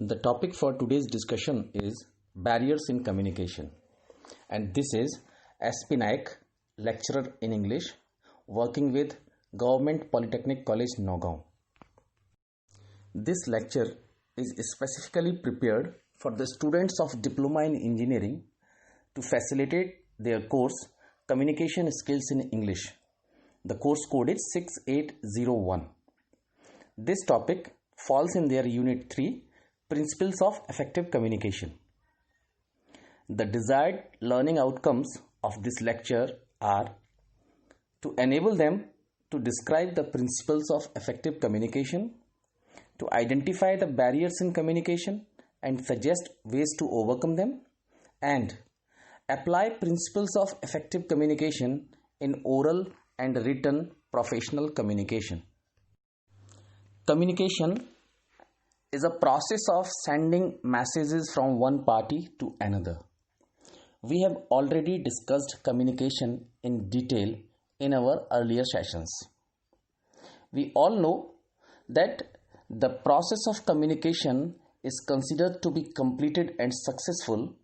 The topic for today's discussion is barriers in communication, and this is S.P. Naik, lecturer in English, working with Government Polytechnic College, Nagaon. This lecture is specifically prepared for the students of Diploma in Engineering to facilitate their course Communication Skills in English. The course code is 6801. This topic falls in their Unit 3, Principles of Effective Communication. The desired learning outcomes of this lecture are to enable them to describe the principles of effective communication, to identify the barriers in communication and suggest ways to overcome them, and apply principles of effective communication in oral and written professional communication. Communication is a process of sending messages from one party to another. We have already discussed communication in detail in our earlier sessions. We all know that the process of communication is considered to be completed and successful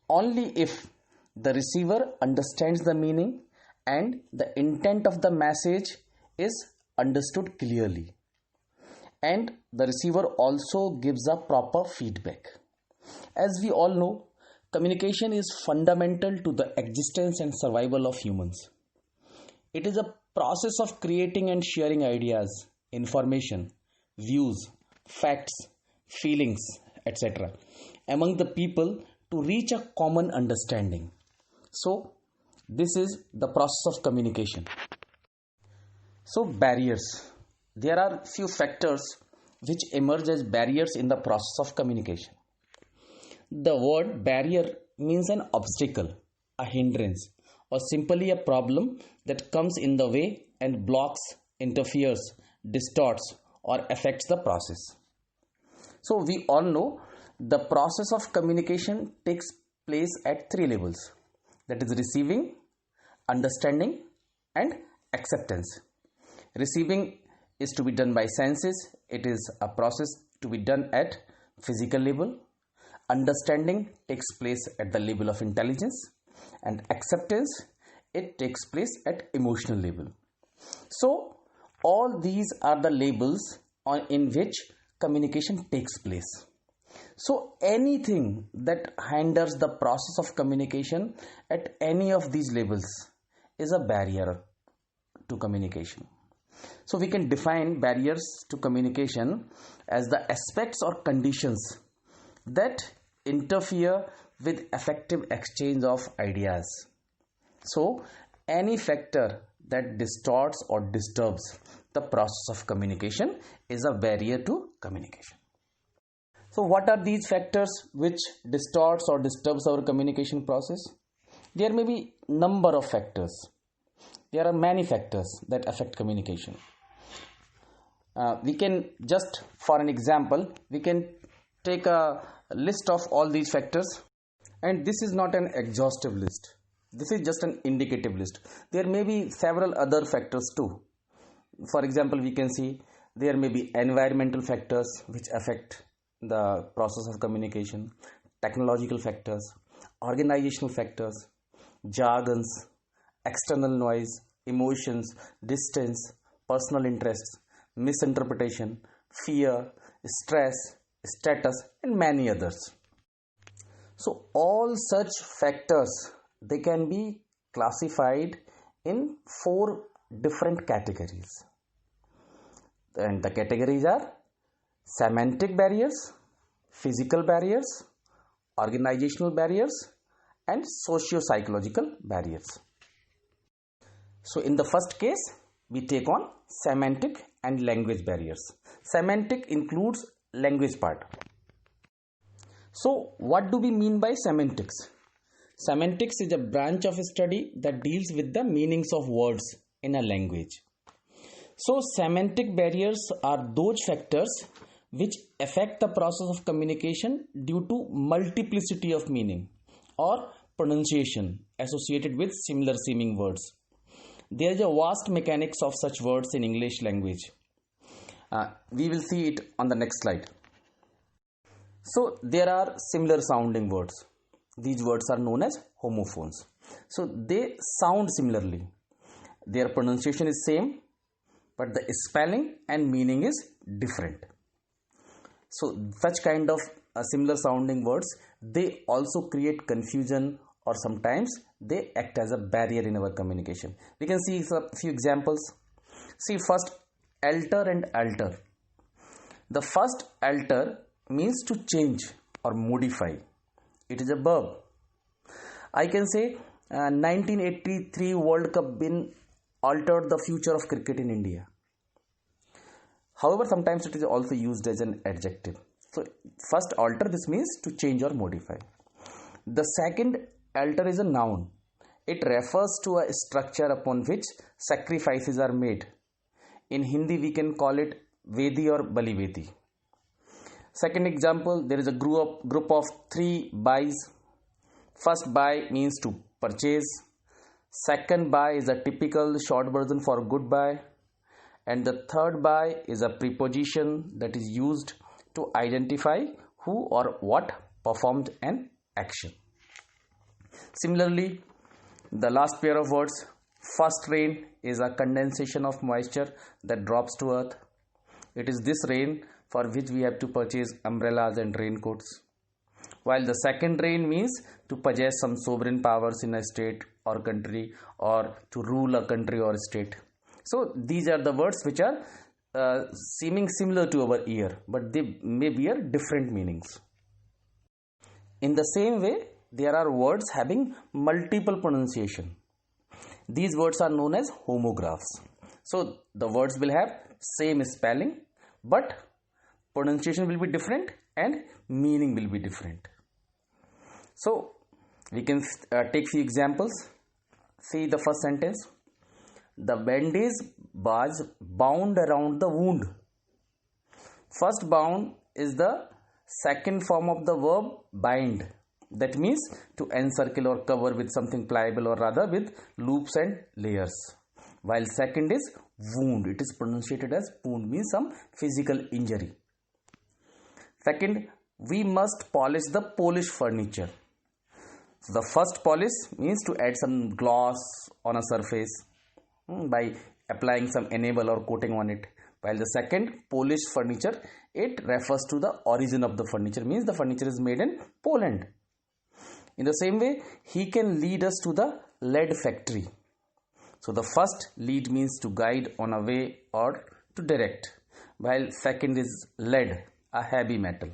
only if the receiver understands the meaning and the intent of the message is understood clearly, and the receiver also gives a proper feedback. As we all know, communication is fundamental to the existence and survival of humans. It is a process of creating and sharing ideas, information, views, facts, feelings, etc. among the people to reach a common understanding. So, this is the process of communication. So, barriers. There are few factors which emerge as barriers in the process of communication. The word barrier means an obstacle, a hindrance, or simply a problem that comes in the way and blocks, interferes, distorts, or affects the process. So we all know the process of communication takes place at three levels, that is receiving, understanding, and acceptance. Receiving is to be done by senses. It is a process to be done at physical level. Understanding takes place at the level of intelligence, and acceptance, it takes place at emotional level. So all these are the levels in which communication takes place. So anything that hinders the process of communication at any of these levels is a barrier to communication. So we can define barriers to communication as the aspects or conditions that interfere with effective exchange of ideas. So any factor that distorts or disturbs the process of communication is a barrier to communication. So what are these factors which distorts or disturbs our communication process? There may be number of factors. There are many factors that affect communication. We can just, for an example, we can take a list of all these factors, and this is not an exhaustive list. This is just an indicative list. There may be several other factors too. For example, we can see there may be environmental factors which affect the process of communication, technological factors, organizational factors, jargons, external noise, emotions, distance, personal interests, misinterpretation, fear, stress, status, and many others. So all such factors, they can be classified in 4 different categories. And the categories are semantic barriers, physical barriers, organizational barriers, and socio-psychological barriers. So in the first case, we take on semantic and language barriers. Semantic includes language part. So what do we mean by semantics? Semantics is a branch of study that deals with the meanings of words in a language. So semantic barriers are those factors which affect the process of communication due to multiplicity of meaning or pronunciation associated with similar seeming words. There is a vast mechanics of such words in English language. We will see it on the next slide. So there are similar sounding words. These words are known as homophones. So they sound similarly. Their pronunciation is same, but the spelling and meaning is different. So such kind of similar sounding words, they also create confusion, or sometimes they act as a barrier in our communication. We can see a few examples. See, first, alter and alter. The first, alter, means to change or modify. It is a verb. I can say 1983 World Cup win altered the future of cricket in India. However, sometimes it is also used as an adjective. So first, alter, this means to change or modify. The second, altar, is a noun. It refers to a structure upon which sacrifices are made. In Hindi, we can call it Vedi or Bali Vedi. Second example, there is a group of 3 buys. First buy means to purchase. Second buy is a typical short version for goodbye. And the third buy is a preposition that is used to identify who or what performed an action. Similarly, the last pair of words, first rain, is a condensation of moisture that drops to earth. It is this rain for which we have to purchase umbrellas and raincoats. While the second rain means to possess some sovereign powers in a state or country, or to rule a country or state. So these are the words which are seeming similar to our ear, but they may bear different meanings. In the same way, there are words having multiple pronunciation. These words are known as homographs. So the words will have same spelling, but pronunciation will be different and meaning will be different. So we can take few examples. See the first sentence. The bandage was bound around the wound. First, bound is the second form of the verb bind. That means to encircle or cover with something pliable, or rather with loops and layers. While second is wound. It is pronunciated as wound, means some physical injury. Second, we must polish the polished furniture. So the first polish means to add some gloss on a surface by applying some enamel or coating on it. While the second, polished furniture, it refers to the origin of the furniture, means the furniture is made in Poland. In the same way, he can lead us to the lead factory. So the first, lead, means to guide on a way or to direct, while second is lead, a heavy metal.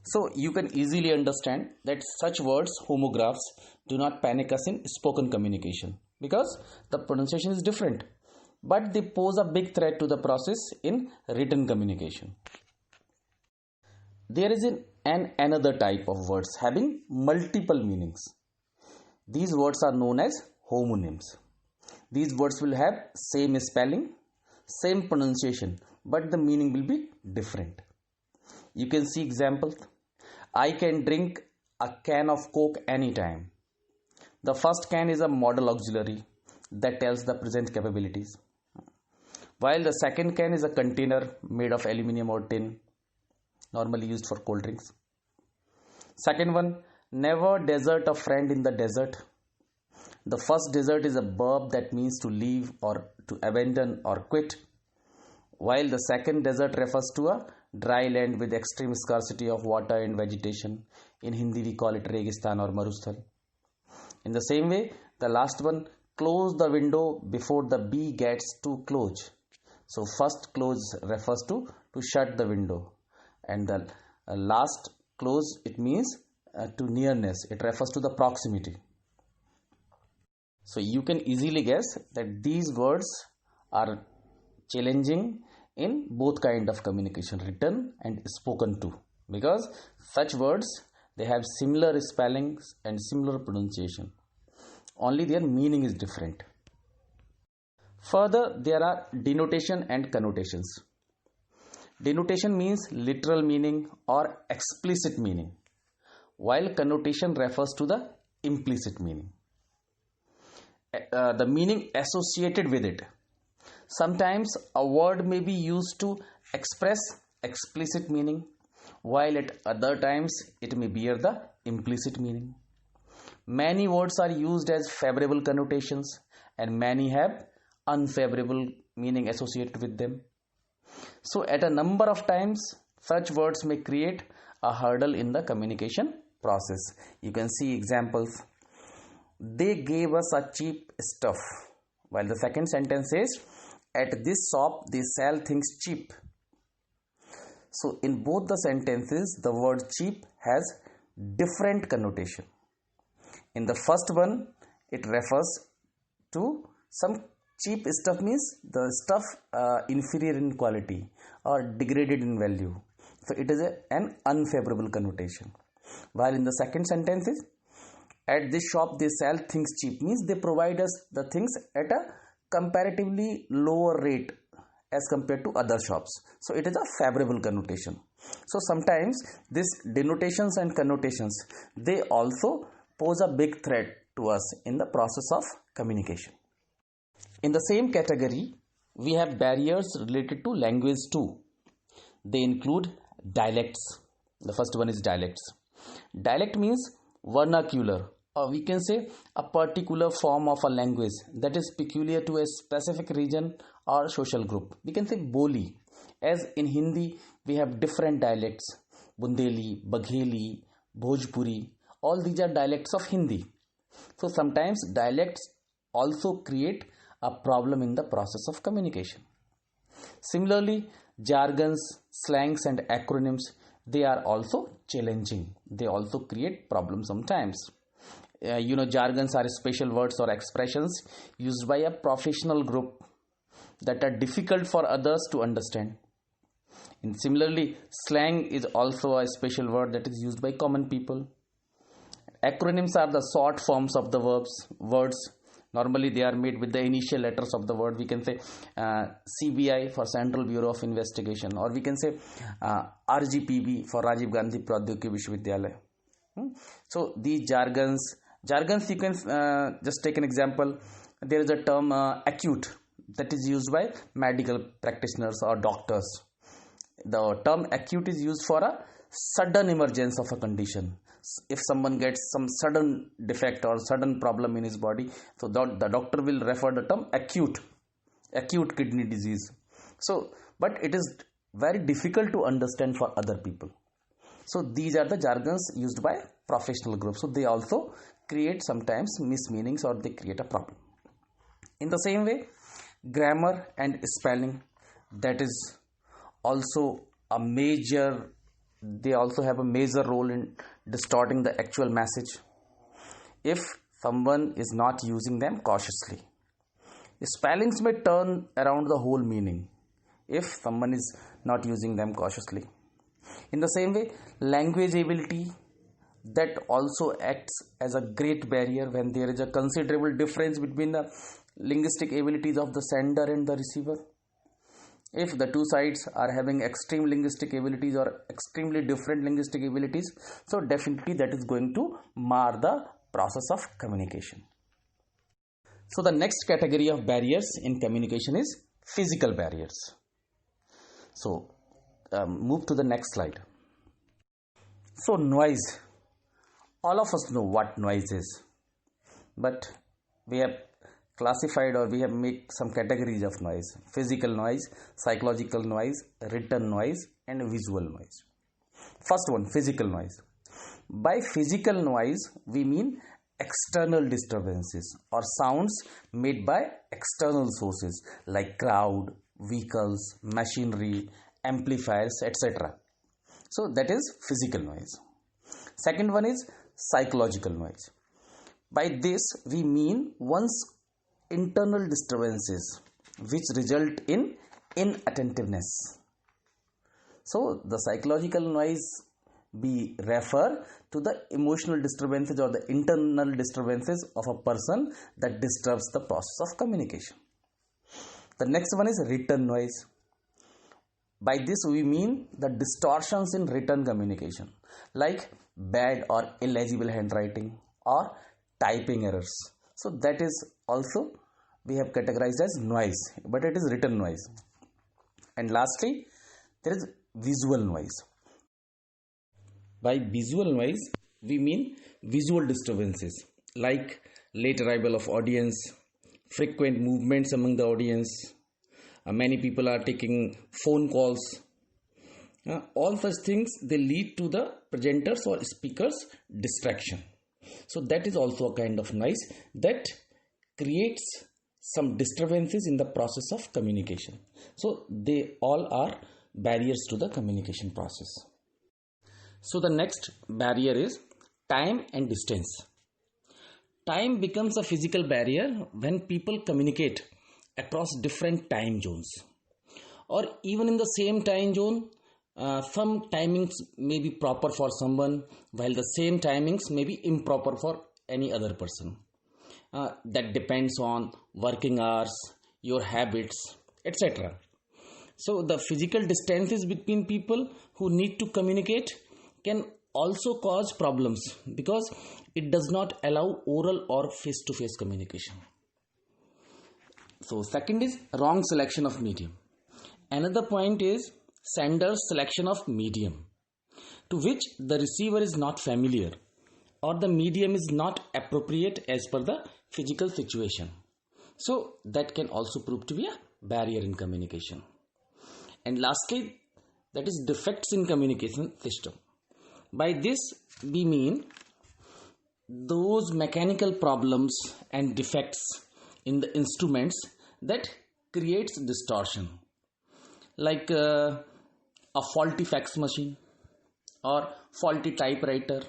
So you can easily understand that such words, homographs, do not panic us in spoken communication, because the pronunciation is different, but they pose a big threat to the process in written communication. There is another type of words having multiple meanings. These words are known as homonyms. These words will have same spelling, same pronunciation, but the meaning will be different. You can see examples. I can drink a can of Coke anytime. The first can is a modal auxiliary that tells the present capabilities, while the second can is a container made of aluminum or tin, normally used for cold drinks. Second one, never desert a friend in the desert. The first desert is a verb that means to leave or to abandon or quit, while the second desert refers to a dry land with extreme scarcity of water and vegetation. In Hindi we call it Registan or Marusthal. In the same way, the last one, close the window before the bee gets too close. So first close refers to shut the window, and the last close, it means to nearness. It refers to the proximity. So you can easily guess that these words are challenging in both kind of communication, written and spoken too, because such words, they have similar spellings and similar pronunciation, only their meaning is different. Further, there are denotation and connotations. Denotation means literal meaning or explicit meaning, while connotation refers to the implicit meaning, the meaning associated with it. Sometimes a word may be used to express explicit meaning, while at other times it may bear the implicit meaning. Many words are used as favorable connotations and many have unfavorable meaning associated with them. So at a number of times, such words may create a hurdle in the communication process. You can see examples. They gave us a cheap stuff. While the second sentence says, at this shop they sell things cheap. So in both the sentences, the word cheap has different connotation. In the first one, it refers to some cheap stuff, means the stuff inferior in quality or degraded in value. So it is an unfavorable connotation. While in the second sentence is, at this shop they sell things cheap, means they provide us the things at a comparatively lower rate as compared to other shops. So it is a favorable connotation. So sometimes these denotations and connotations, they also pose a big threat to us in the process of communication. In the same category, we have barriers related to language too. They include dialects. The first one is dialects. Dialect means vernacular, or we can say a particular form of a language that is peculiar to a specific region or social group. We can say Boli. As in Hindi, we have different dialects. Bundeli, Bagheli, Bhojpuri. All these are dialects of Hindi. So sometimes dialects also create a problem in the process of communication. Similarly, jargons, slangs and acronyms, they are also challenging. They also create problems sometimes. Jargons are special words or expressions used by a professional group that are difficult for others to understand. And similarly, slang is also a special word that is used by common people. Acronyms are the short forms of the words. Normally they are made with the initial letters of the word. We can say CBI for Central Bureau of Investigation, or we can say RGPV for Rajiv Gandhi Pradyogiki Vishwavidyalaya. So these jargons you can just take an example. There is a term acute that is used by medical practitioners or doctors. The term acute is used for a sudden emergence of a condition. If someone gets some sudden defect or sudden problem in his body, so the doctor will refer the term acute kidney disease. So but it is very difficult to understand for other people. So these are the jargons used by professional groups. So they also create sometimes mismeanings, or they create a problem. In the same way, grammar and spelling, that is also a major, they also have a major role in distorting the actual message if someone is not using them cautiously. Spellings may turn around the whole meaning if someone is not using them cautiously. In the same way, language ability, that also acts as a great barrier when there is a considerable difference between the linguistic abilities of the sender and the receiver. If the two sides are having extreme linguistic abilities or extremely different linguistic abilities, so definitely that is going to mar the process of communication. So the next category of barriers in communication is physical barriers. So move to the next slide. So noise. All of us know what noise is, but we have classified, or we have made some categories of noise: physical noise, psychological noise, written noise and visual noise. First one, physical noise. By physical noise we mean external disturbances or sounds made by external sources like crowd, vehicles, machinery, amplifiers, etc. So that is physical noise. Second one is psychological noise. By this we mean one's internal disturbances which result in inattentiveness. So the psychological noise, we refer to the emotional disturbances or the internal disturbances of a person that disturbs the process of communication. The next one is written noise. By this we mean the distortions in written communication like bad or illegible handwriting or typing errors. So that is also we have categorized as noise, but it is written noise. And lastly, there is visual noise. By visual noise, we mean visual disturbances like late arrival of audience, frequent movements among the audience, many people are taking phone calls. All such things they lead to the presenters or speakers distraction. So that is also a kind of noise that creates some disturbances in the process of communication. So they all are barriers to the communication process. So the next barrier is time and distance. Time becomes a physical barrier when people communicate across different time zones, or even in the same time zone. Some timings may be proper for someone while the same timings may be improper for any other person. That depends on working hours, your habits, etc. So the physical distances between people who need to communicate can also cause problems because it does not allow oral or face-to-face communication. So second is wrong selection of medium. Another point is sender's selection of medium to which the receiver is not familiar, or the medium is not appropriate as per the physical situation. So that can also prove to be a barrier in communication. And lastly, that is defects in communication system. By this we mean those mechanical problems and defects in the instruments that creates distortion, like a faulty fax machine or faulty typewriter,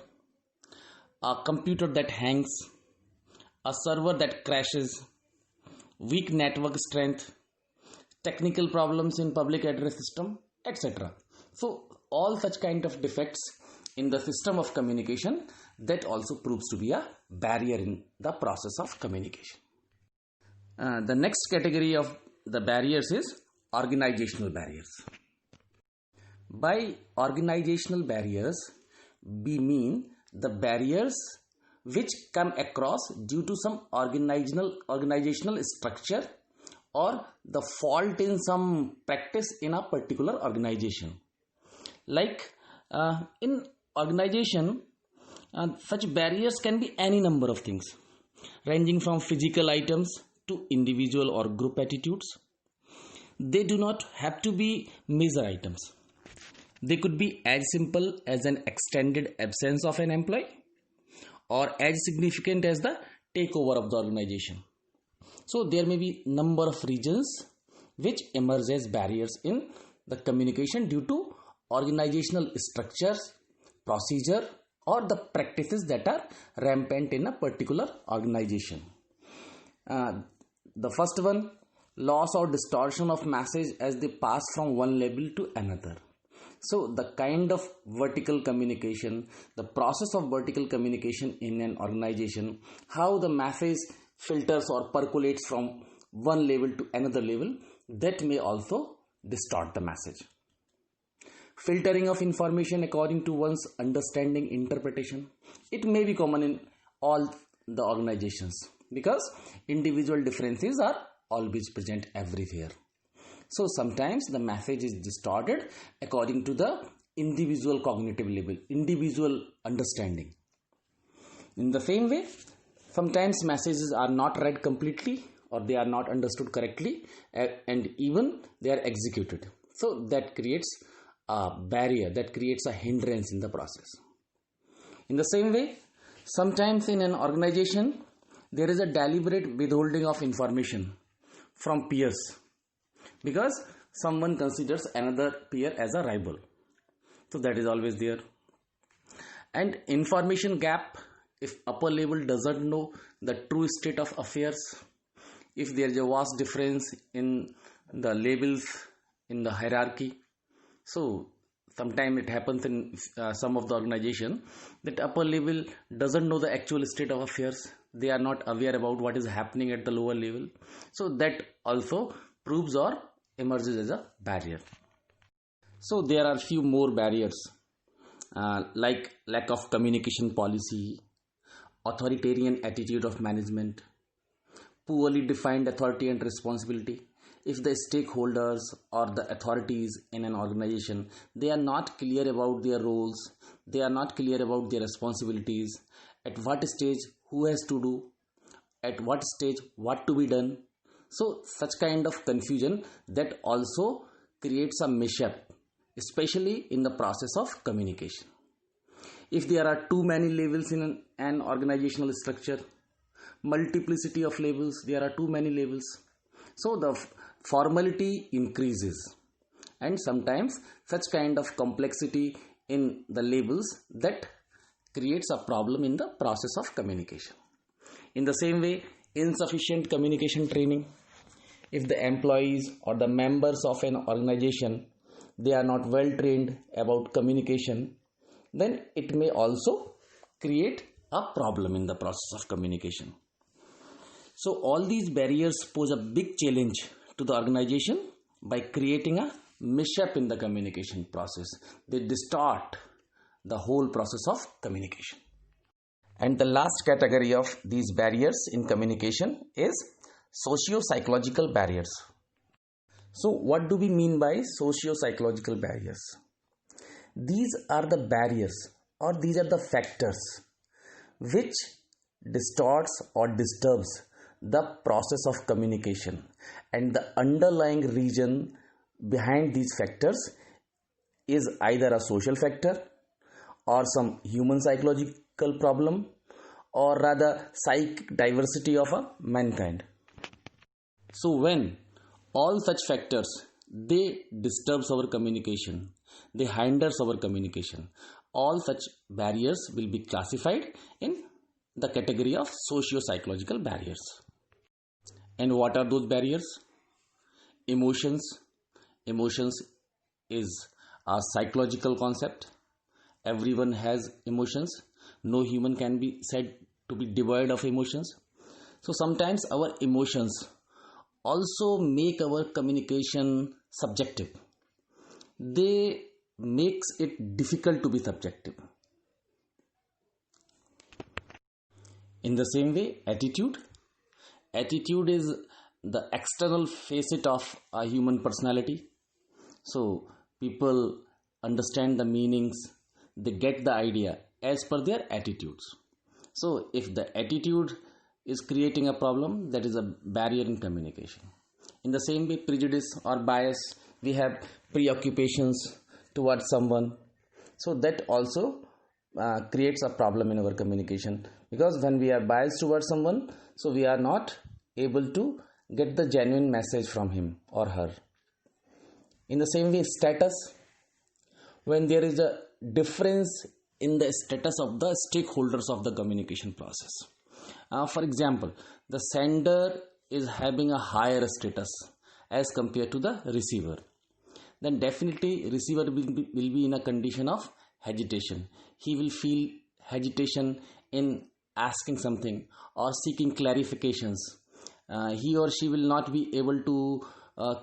a computer that hangs, a server that crashes, weak network strength, technical problems in public address system, etc. So all such kind of defects in the system of communication that also proves to be a barrier in the process of communication. The next category of the barriers is organizational barriers. By organizational barriers, we mean the barriers which come across due to some organizational structure or the fault in some practice in a particular organization. Like in organization, such barriers can be any number of things, ranging from physical items to individual or group attitudes. They do not have to be major items. They could be as simple as an extended absence of an employee or as significant as the takeover of the organization. So there may be number of reasons which emerge as barriers in the communication due to organizational structures, procedure, or the practices that are rampant in a particular organization. The first one, loss or distortion of message as they pass from one level to another. So the kind of vertical communication, the process of vertical communication in an organization, how the message filters or percolates from one level to another level, that may also distort the message. Filtering of information according to one's understanding interpretation. It may be common in all the organizations because individual differences are always present everywhere. So sometimes the message is distorted according to the individual cognitive level, individual understanding. In the same way, sometimes messages are not read completely or they are not understood correctly and even they are executed. So that creates a barrier, that creates a hindrance in the process. In the same way, sometimes in an organization, there is a deliberate withholding of information from peers because someone considers another peer as a rival. So that is always there. And information gap, if upper level doesn't know the true state of affairs, if there is a vast difference in the levels in the hierarchy. So sometimes it happens in some of the organization that upper level doesn't know the actual state of affairs. They are not aware about what is happening at the lower level. So that also proves or emerges as a barrier. So there are few more barriers like lack of communication policy, authoritarian attitude of management, poorly defined authority and responsibility. If the stakeholders or the authorities in an organization, they are not clear about their roles, they are not clear about their responsibilities, at what stage who has to do, at what stage what to be done. So such kind of confusion that also creates a mishap, especially in the process of communication. If there are too many levels in an organizational structure, multiplicity of labels, there are too many labels, so the formality increases, and sometimes such kind of complexity in the labels that creates a problem in the process of communication. In the same way, insufficient communication training. If the employees or the members of an organization, they are not well trained about communication, then it may also create a problem in the process of communication. So all these barriers pose a big challenge to the organization by creating a mishap in the communication process. They distort the whole process of communication. And the last category of these barriers in communication is socio-psychological barriers. So what do we mean by socio-psychological barriers? These are the barriers, or these are the factors which distorts or disturbs the process of communication, and the underlying reason behind these factors is either a social factor or some human psychological problem, or rather psychic diversity of a mankind. So when all such factors, they disturbs our communication, they hinders our communication, all such barriers will be classified in the category of socio-psychological barriers. And what are those barriers? Emotions. Emotions is a psychological concept. Everyone has emotions. No human can be said to be devoid of emotions. So sometimes our emotions also make our communication subjective. They makes it difficult to be subjective. In the same way, attitude. Attitude is the external facet of a human personality. So people understand the meanings, they get the idea as per their attitudes. So if the attitude is creating a problem, that is a barrier in communication. In the same way, prejudice or bias, we have preoccupations towards someone, so that also creates a problem in our communication, because when we are biased towards someone, so we are not able to get the genuine message from him or her. In the same way, status. When there is a difference in the status of the stakeholders of the communication process. For example, the sender is having a higher status as compared to the receiver, then definitely receiver will be in a condition of hesitation. He will feel hesitation in asking something or seeking clarifications. He or she will not be able to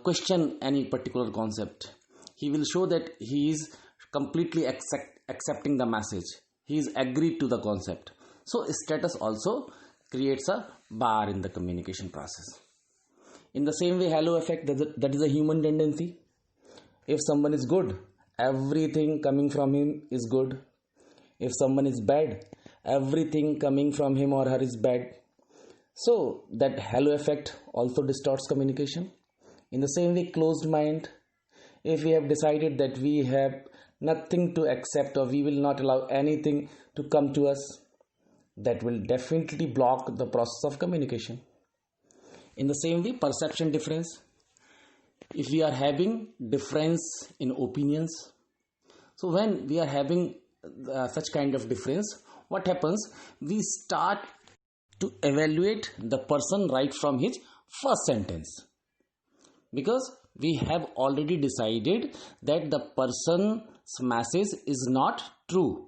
question any particular concept. He will show that he is completely accepting the message. He is agreed to the concept. So status also creates a bar in the communication process. In the same way, halo effect, that is a human tendency. If someone is good, everything coming from him is good. If someone is bad, everything coming from him or her is bad. So that halo effect also distorts communication. In the same way, closed mind. If we have decided that we have nothing to accept, or we will not allow anything to come to us, that will definitely block the process of communication. In the same way, perception difference. If we are having difference in opinions, so when we are having such kind of difference, what happens? We start to evaluate the person right from his first sentence, because we have already decided that the person's message is not true.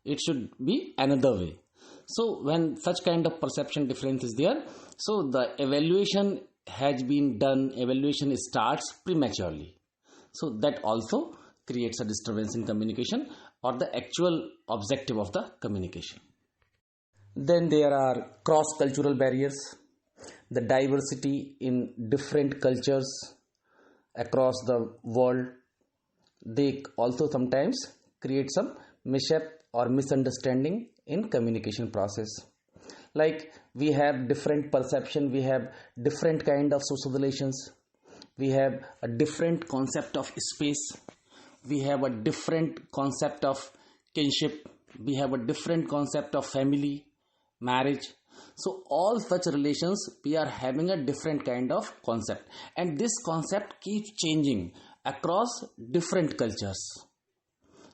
It should be another way. So when such kind of perception difference is there, so the evaluation has been done, evaluation starts prematurely. So that also creates a disturbance in communication, or the actual objective of the communication. Then there are cross-cultural barriers. The diversity in different cultures across the world, they also sometimes create some mishap or misunderstanding in communication process. Like we have different perception, we have different kind of social relations, we have a different concept of space, we have a different concept of kinship, we have a different concept of family, marriage. So all such relations we are having a different kind of concept, and this concept keeps changing across different cultures.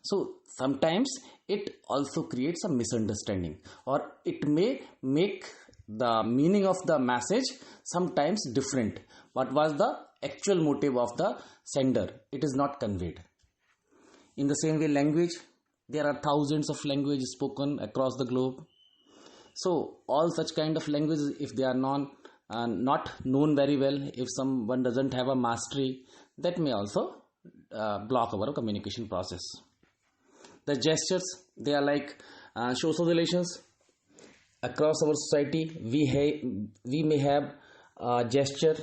So sometimes it also creates a misunderstanding, or it may make the meaning of the message sometimes different. What was the actual motive of the sender? It is not conveyed. In the same way, language, there are thousands of languages spoken across the globe. So all such kind of languages, if they are not known very well, if someone doesn't have a mastery, that may also block our communication process. The gestures, they are like social relations. Across our society, we may have a gesture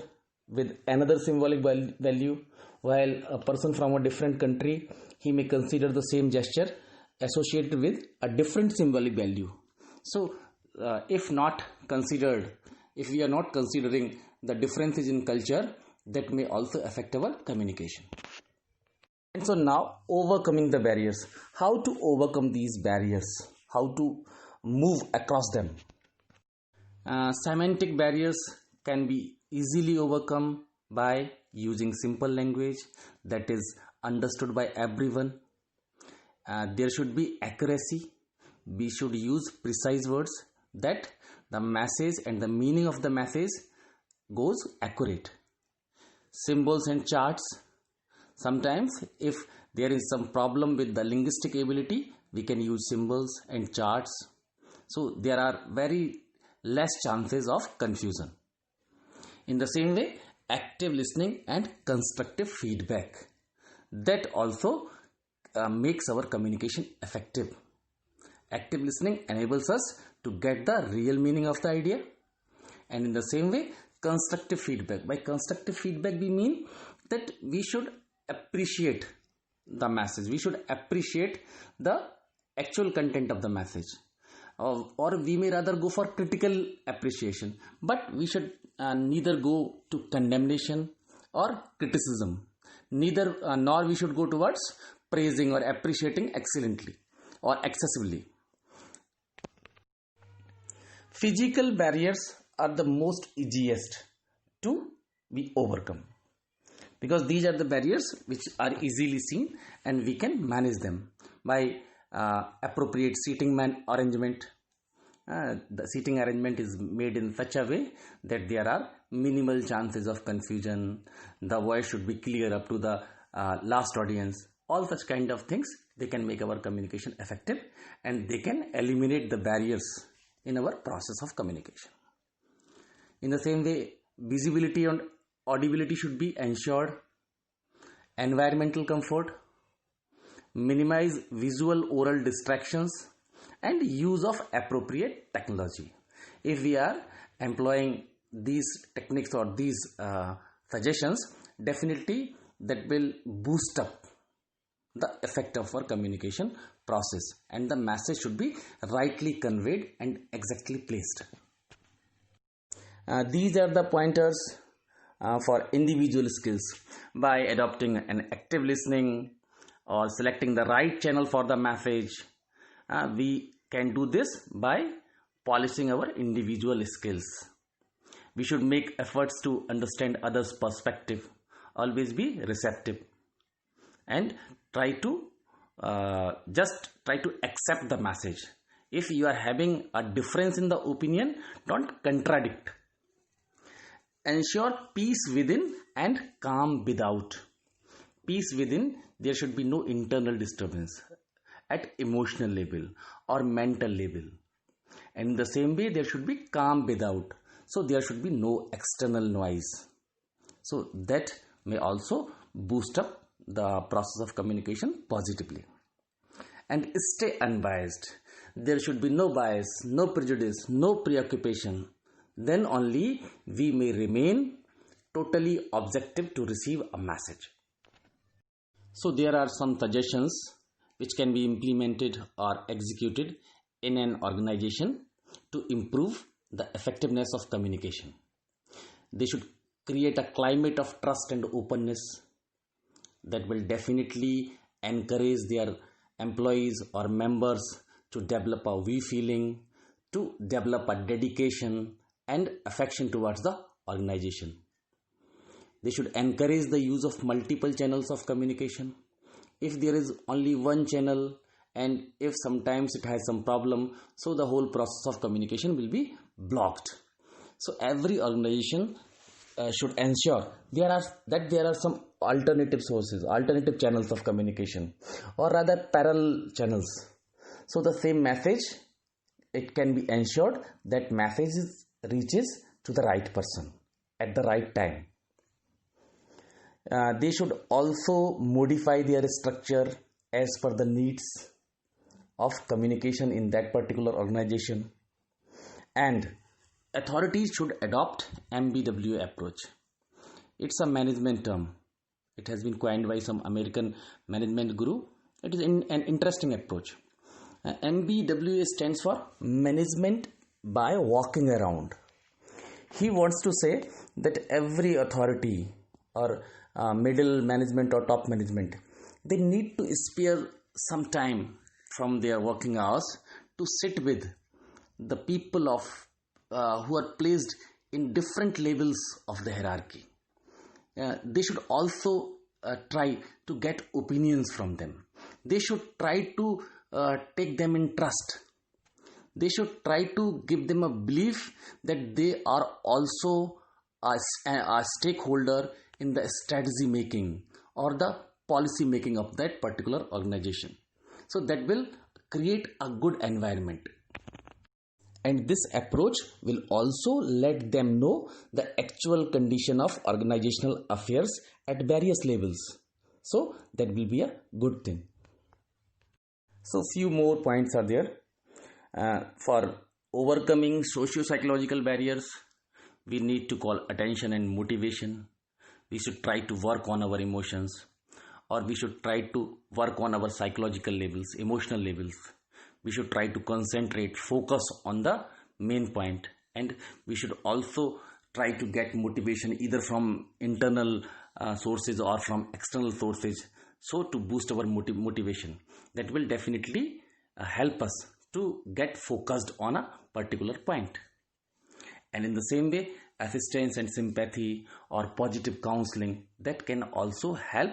with another symbolic value, while a person from a different country, he may consider the same gesture associated with a different symbolic value. So if we are not considering the differences in culture, that may also affect our communication. And so now, overcoming the barriers. How to overcome these barriers? How to move across them? Semantic barriers can be easily overcome by using simple language that is understood by everyone. There should be accuracy. We should use precise words that the message and the meaning of the message goes accurate. Symbols and charts. Sometimes if there is some problem with the linguistic ability, we can use symbols and charts. So there are very less chances of confusion. In the same way, active listening and constructive feedback. That also makes our communication effective. Active listening enables us to get the real meaning of the idea. And in the same way, constructive feedback. By constructive feedback, we mean that we should appreciate the message. We should appreciate the actual content of the message. Or we may rather go for critical appreciation. But we should neither go to condemnation or criticism. Nor we should go towards praising or appreciating excellently or excessively. Physical barriers are the most easiest to be overcome, because these are the barriers which are easily seen and we can manage them by appropriate seating arrangement. The seating arrangement is made in such a way that there are minimal chances of confusion. The voice should be clear up to the last audience. All such kind of things, they can make our communication effective, and they can eliminate the barriers in our process of communication. In the same way, visibility and audibility should be ensured. Environmental comfort, minimize visual oral distractions, and use of appropriate technology. If we are employing these techniques or these suggestions, definitely that will boost up the effect of our communication process, and the message should be rightly conveyed and exactly placed. These are the pointers for individual skills. By adopting an active listening or selecting the right channel for the message, we can do this by polishing our individual skills. We should make efforts to understand others' perspective, always be receptive, and try to accept the message. If you are having a difference in the opinion, don't contradict. Ensure peace within and calm without. Peace within, there should be no internal disturbance at emotional level or mental level. And in the same way, there should be calm without. So there should be no external noise. So that may also boost up the process of communication positively. And stay unbiased. There should be no bias, no prejudice, no preoccupation. Then only we may remain totally objective to receive a message. So there are some suggestions which can be implemented or executed in an organization to improve the effectiveness of communication. They should create a climate of trust and openness that will definitely encourage their employees or members to develop a we feeling, to develop a dedication and affection towards the organization. They should encourage the use of multiple channels of communication. If there is only one channel and if sometimes it has some problem, so the whole process of communication will be blocked. So every organization should ensure there are some alternative sources, alternative channels of communication, or rather parallel channels. So the same message, it can be ensured that message reaches to the right person at the right time. They should also modify their structure as per the needs of communication in that particular organization. And authorities should adopt MBWA approach. It's a management term. It has been coined by some American management guru. It is an interesting approach. MBWA stands for management by walking around. He wants to say that every authority or middle management or top management, they need to spare some time from their working hours to sit with the people of who are placed in different levels of the hierarchy. They should also try to get opinions from them. They should try to take them in trust. They should try to give them a belief that they are also a stakeholder in the strategy making or the policy making of that particular organization. So that will create a good environment. And this approach will also let them know the actual condition of organizational affairs at various levels. So that will be a good thing. So few more points are there. For overcoming socio-psychological barriers, we need to call attention and motivation. We should try to work on our emotions, or we should try to work on our psychological levels, emotional levels. We should try to concentrate, focus on the main point, and we should also try to get motivation either from internal sources or from external sources, so to boost our motivation. That will definitely help us to get focused on a particular point. And in the same way, assistance and sympathy or positive counseling, that can also help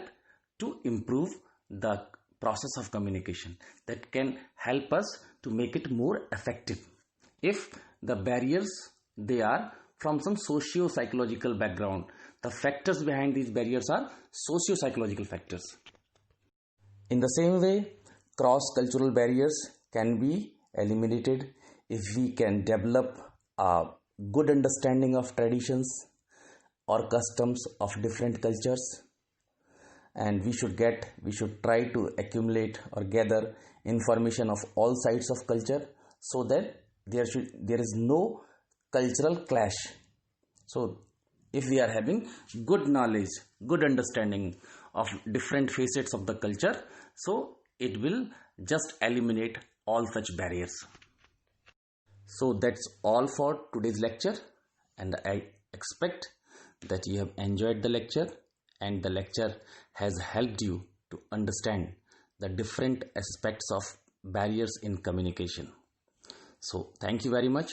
to improve the process of communication, that can help us to make it more effective. If the barriers, they are from some socio-psychological background, the factors behind these barriers are socio-psychological factors. In the same way, cross-cultural barriers can be eliminated if we can develop a good understanding of traditions or customs of different cultures. And we should try to accumulate or gather information of all sides of culture, so that there is no cultural clash. So if we are having good knowledge, good understanding of different facets of the culture, so it will just eliminate all such barriers. So that's all for today's lecture, and I expect that you have enjoyed the lecture and the lecture has helped you to understand the different aspects of barriers in communication. So thank you very much.